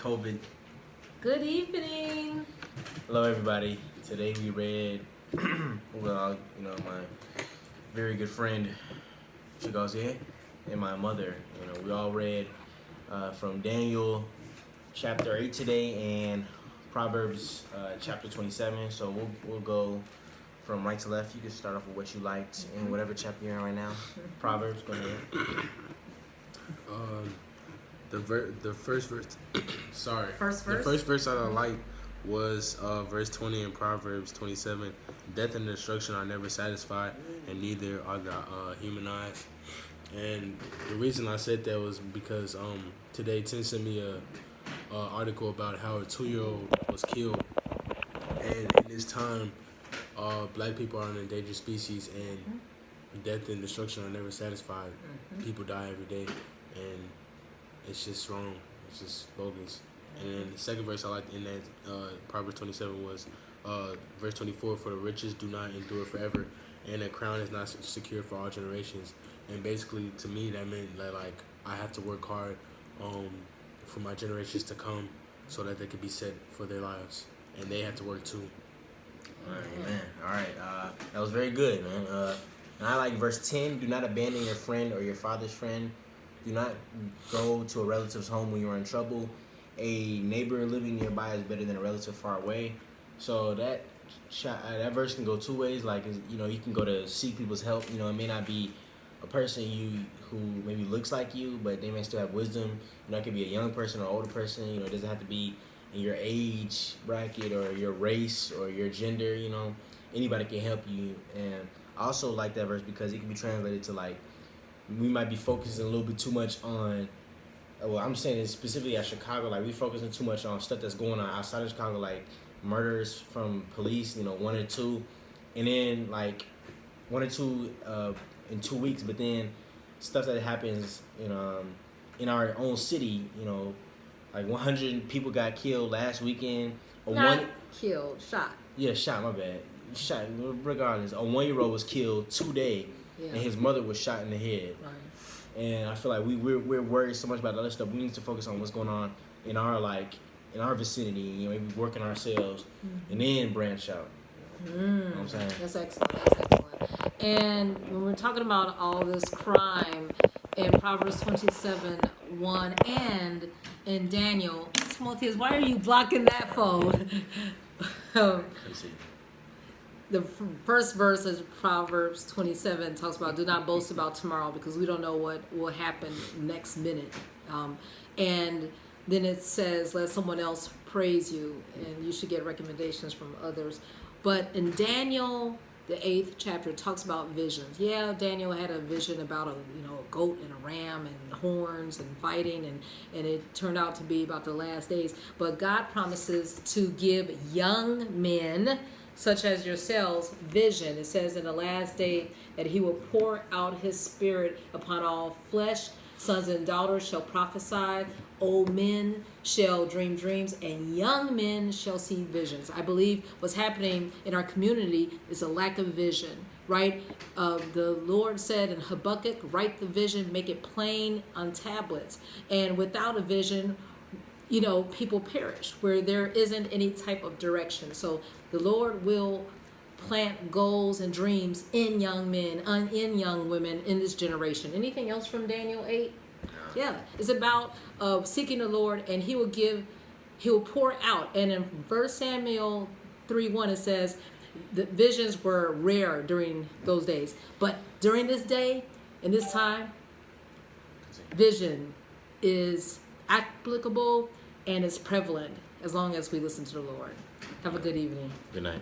COVID. Good evening. Hello, everybody. Today we read, my very good friend, Chigozie, and my mother. We all read from Daniel chapter 8 today and Proverbs chapter 27. So we'll go from right to left. You can start off with what you liked in whatever chapter you're in right now. Proverbs, go ahead. The first verse. First verse? The first verse I liked was verse 20 in Proverbs 27. Death and destruction are never satisfied, and neither are the human eyes. And the reason I said that was because today Tim sent me a article about how a 2-year-old was killed, and in this time, black people are an endangered species, and death and destruction are never satisfied. People die every day, and it's just wrong. It's just bogus. And then the second verse I liked in that Proverbs 27 was verse 24, for the riches do not endure forever, and a crown is not secure for all generations. And basically, to me, that meant that, like, I have to work hard for my generations to come so that they could be set for their lives. And they have to work too. All right, man. All right. That was very good, man. And I like verse 10. Do not abandon your friend or your father's friend. Do not go to a relative's home when you are in trouble. A neighbor living nearby is better than a relative far away. So that verse can go two ways. Like, you can go to seek people's help. It may not be a person who maybe looks like you, but they may still have wisdom. It could be a young person or older person. It doesn't have to be in your age bracket or your race or your gender. Anybody can help you. And I also like that verse because it can be translated to, like, we might be focusing a little bit too much on, well, I'm saying it specifically at Chicago, like, we focusing too much on stuff that's going on outside of Chicago, like murders from police, 1 or 2, and then, like, 1 or 2 in 2 weeks, but then stuff that happens in our own city, like 100 people got killed last weekend. Killed, shot. Yeah, shot, my bad. Shot, regardless. A 1-year-old was killed today, and his mother was shot in the head. Right. And I feel like we're worried so much about the other stuff. We need to focus on what's going on in our vicinity. Maybe work on ourselves, and then branch out. You know what I'm saying? That's excellent. And when we're talking about all this crime in Proverbs 27:1 and in Daniel, Timotheus, why are you blocking that phone? The first verse of Proverbs 27 talks about do not boast about tomorrow because we don't know what will happen next minute. And then it says let someone else praise you and you should get recommendations from others. But in Daniel, the 8th chapter, it talks about visions. Yeah, Daniel had a vision about a goat and a ram and horns and fighting, and it turned out to be about the last days. But God promises to give young men such as yourselves vision. It says in the last day that he will pour out his spirit upon all flesh. Sons and daughters shall prophesy, old men shall dream dreams, and young men shall see visions. I believe what's happening in our community is a lack of vision, right? The Lord said in Habakkuk, write the vision, make it plain on tablets. And without a vision, people perish where there isn't any type of direction. So the Lord will plant goals and dreams in young men, in young women in this generation. Anything else from Daniel 8? Yeah, it's about seeking the Lord, and he will pour out. And in 1 Samuel 3:1, it says the visions were rare during those days. But during this day, in this time, vision is applicable and is prevalent as long as we listen to the Lord. Have a good evening. Good night.